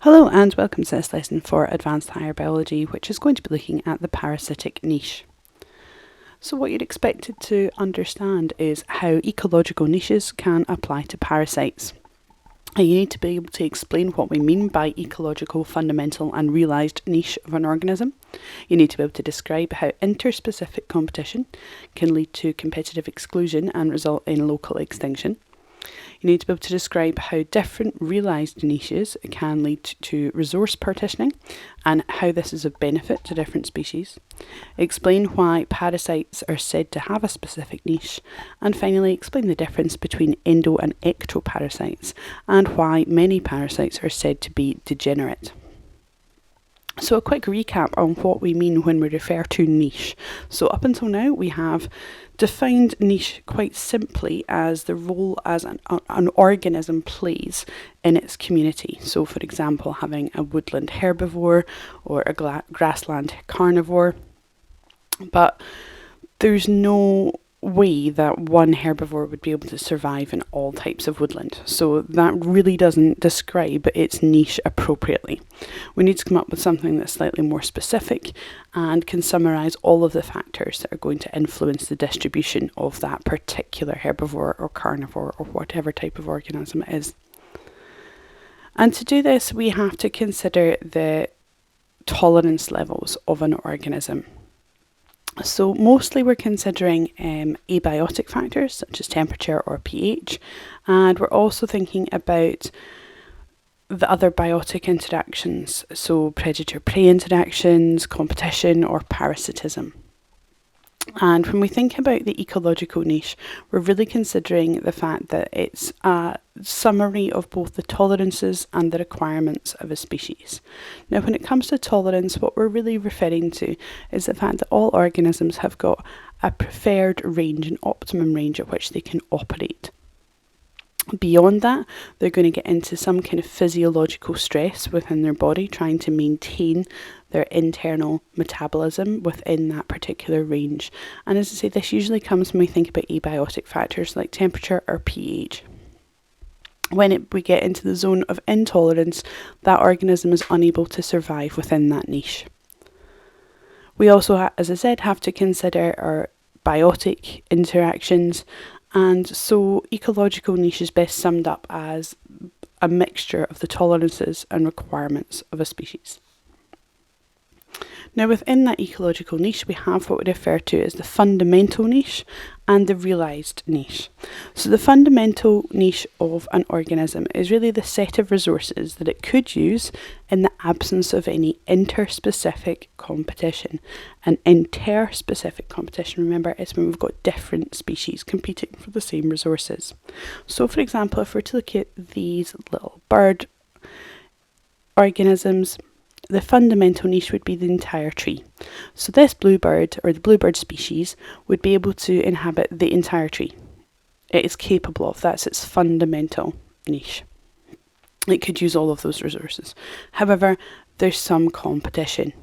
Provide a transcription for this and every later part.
Hello and welcome to this lesson for Advanced Higher Biology, which is going to be looking at the parasitic niche. So what you'd expected to understand is how ecological niches can apply to parasites. And you need to be able to explain what we mean by ecological, fundamental and realised niche of an organism. You need to be able to describe how interspecific competition can lead to competitive exclusion and result in local extinction. You need to be able to describe how different realised niches can lead to resource partitioning and how this is of benefit to different species. Explain why parasites are said to have a specific niche. And finally, explain the difference between endo and ectoparasites and why many parasites are said to be degenerate. So a quick recap on what we mean when we refer to niche. So up until now we have defined niche quite simply as the role as an organism plays in its community. So for example, having a woodland herbivore or a grassland carnivore. But there's no way that one herbivore would be able to survive in all types of woodland. So that really doesn't describe its niche appropriately. We need to come up with something that's slightly more specific and can summarise all of the factors that are going to influence the distribution of that particular herbivore or carnivore or whatever type of organism it is. And to do this, we have to consider the tolerance levels of an organism. So mostly we're considering abiotic factors such as temperature or pH, and we're also thinking about the other biotic interactions, so predator-prey interactions, competition or parasitism. And when we think about the ecological niche, we're really considering the fact that it's a summary of both the tolerances and the requirements of a species. Now, when it comes to tolerance, what we're really referring to is the fact that all organisms have got a preferred range, an optimum range at which they can operate. Beyond that, they're going to get into some kind of physiological stress within their body, trying to maintain their internal metabolism within that particular range. And as I say, this usually comes when we think about abiotic factors like temperature or pH. When we get into the zone of intolerance, that organism is unable to survive within that niche. We also, as I said, have to consider our biotic interactions. And so ecological niche is best summed up as a mixture of the tolerances and requirements of a species. Now within that ecological niche we have what we refer to as the fundamental niche and the realised niche. So the fundamental niche of an organism is really the set of resources that it could use in the absence of any interspecific competition. And interspecific competition, remember, is when we've got different species competing for the same resources. So for example, if we're to look at these little bird organisms, the fundamental niche would be the entire tree. So this bluebird, or the bluebird species, would be able to inhabit the entire tree. It is capable of, that's its fundamental niche. It could use all of those resources. However, there's some competition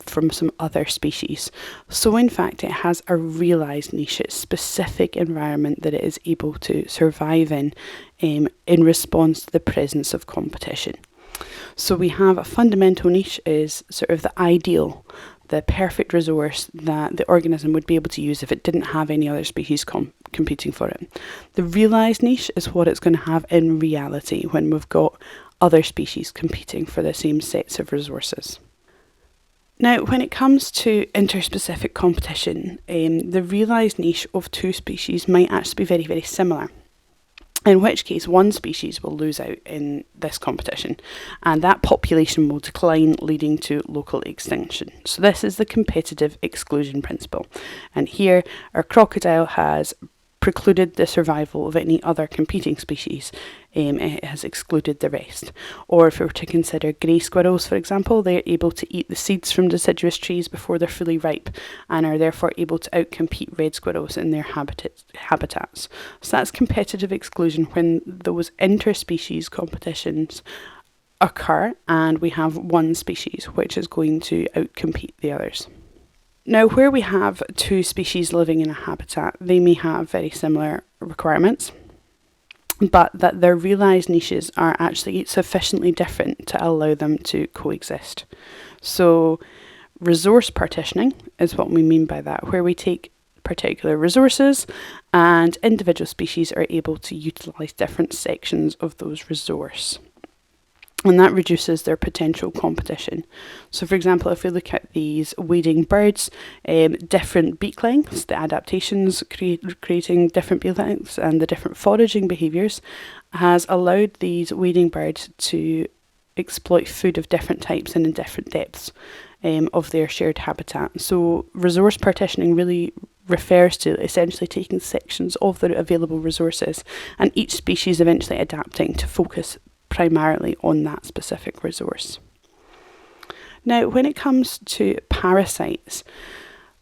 from some other species. So in fact, it has a realised niche, its specific environment that it is able to survive in response to the presence of competition. So we have a fundamental niche is sort of the ideal, the perfect resource that the organism would be able to use if it didn't have any other species competing for it. The realised niche is what it's going to have in reality when we've got other species competing for the same sets of resources. Now, when it comes to interspecific competition, the realised niche of two species might actually be very, very similar. In which case, one species will lose out in this competition, and that population will decline, leading to local extinction. So this is the competitive exclusion principle. And here, our crocodile has precluded the survival of any other competing species. It has excluded the rest. Or if we were to consider grey squirrels, for example, they're able to eat the seeds from deciduous trees before they're fully ripe and are therefore able to outcompete red squirrels in their habitats. So that's competitive exclusion when those interspecies competitions occur and we have one species which is going to outcompete the others. Now, where we have two species living in a habitat, they may have very similar requirements. but that their realised niches are actually sufficiently different to allow them to coexist. So resource partitioning is what we mean by that, where we take particular resources and individual species are able to utilise different sections of those resources. And that reduces their potential competition. So for example, if we look at these wading birds, different beak lengths, the adaptations creating different beak lengths and the different foraging behaviours has allowed these wading birds to exploit food of different types and in different depths of their shared habitat. So resource partitioning really refers to essentially taking sections of the available resources and each species eventually adapting to focus primarily on that specific resource. Now, when it comes to parasites,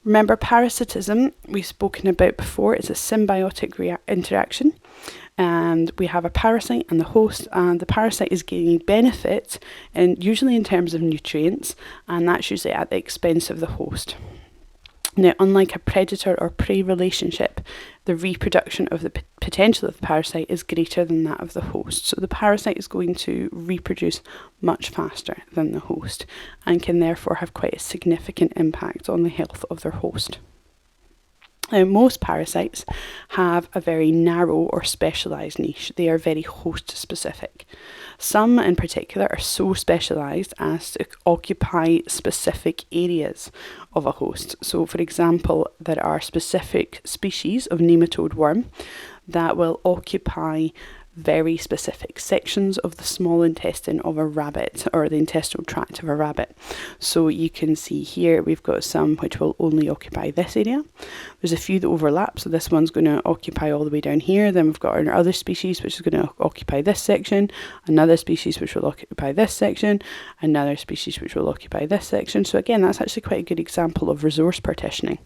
remember parasitism we've spoken about before is a symbiotic interaction, and we have a parasite and the host, and the parasite is gaining benefit, and usually in terms of nutrients, and that's usually at the expense of the host. Now, unlike a predator or prey relationship, the reproduction of the potential of the parasite is greater than that of the host. So the parasite is going to reproduce much faster than the host and can therefore have quite a significant impact on the health of their host. Now, most parasites have a very narrow or specialised niche. They are very host specific. Some in particular are so specialised as to occupy specific areas of a host. So for example, there are specific species of nematode worm that will occupy very specific sections of the small intestine of a rabbit or the intestinal tract of a rabbit. So you can see here we've got some which will only occupy this area. There's a few that overlap, so this one's going to occupy all the way down here. Then we've got our other species which is going to occupy this section, another species which will occupy this section, another species which will occupy this section. So again, that's actually quite a good example of resource partitioning.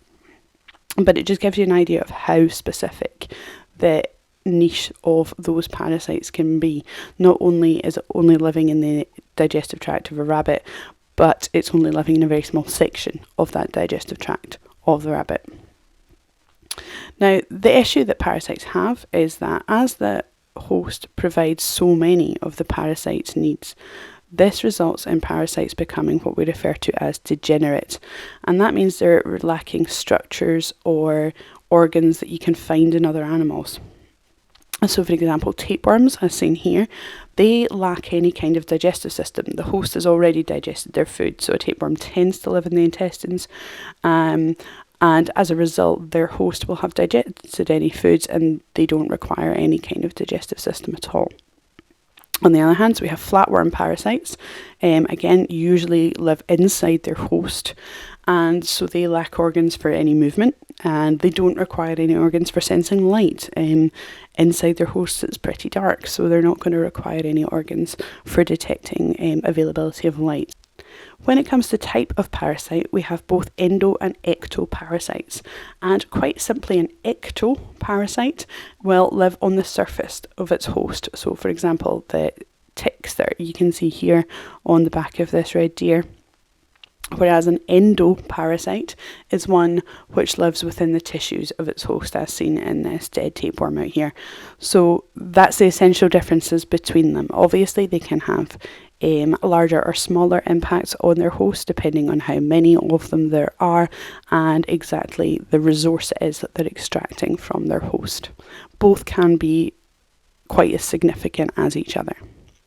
But it just gives you an idea of how specific the niche of those parasites can be. Not only is it only living in the digestive tract of a rabbit, but it's only living in a very small section of that digestive tract of the rabbit. Now, the issue that parasites have is that as the host provides so many of the parasite's needs, this results in parasites becoming what we refer to as degenerate, and that means they're lacking structures or organs that you can find in other animals. So for example, tapeworms, as seen here, they lack any kind of digestive system. The host has already digested their food, so a tapeworm tends to live in the intestines, and as a result, their host will have digested any foods and they don't require any kind of digestive system at all. On the other hand, we have flatworm parasites, again, usually live inside their host, and so they lack organs for any movement, and they don't require any organs for sensing light. Inside their host, it's pretty dark, so they're not going to require any organs for detecting availability of light. When it comes to type of parasite, we have both endo and ectoparasites, and quite simply an ectoparasite will live on the surface of its host. So for example, the ticks that you can see here on the back of this red deer, whereas an endoparasite is one which lives within the tissues of its host, as seen in this dead tapeworm out here. So that's the essential differences between them. Obviously, they can have larger or smaller impacts on their host depending on how many of them there are and exactly the resource it is that they're extracting from their host. Both can be quite as significant as each other.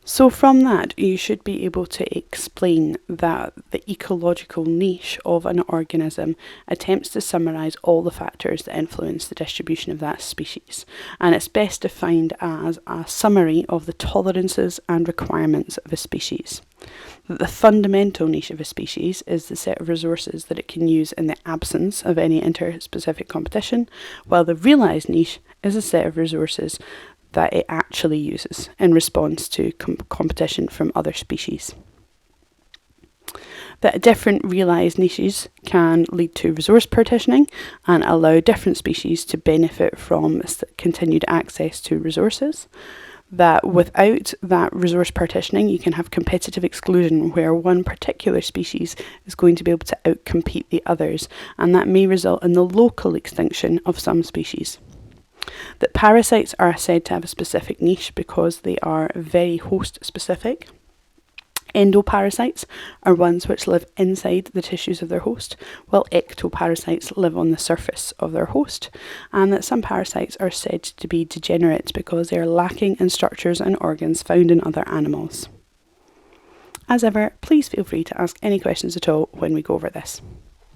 So from that, you should be able to explain that the ecological niche of an organism attempts to summarise all the factors that influence the distribution of that species, and it's best defined as a summary of the tolerances and requirements of a species. That the fundamental niche of a species is the set of resources that it can use in the absence of any interspecific competition, while the realised niche is a set of resources that it actually uses in response to competition from other species. That different realised niches can lead to resource partitioning and allow different species to benefit from continued access to resources. That without that resource partitioning, you can have competitive exclusion where one particular species is going to be able to outcompete the others, and that may result in the local extinction of some species. That parasites are said to have a specific niche because they are very host specific. Endoparasites are ones which live inside the tissues of their host, while ectoparasites live on the surface of their host, and that some parasites are said to be degenerate because they are lacking in structures and organs found in other animals. As ever, please feel free to ask any questions at all when we go over this.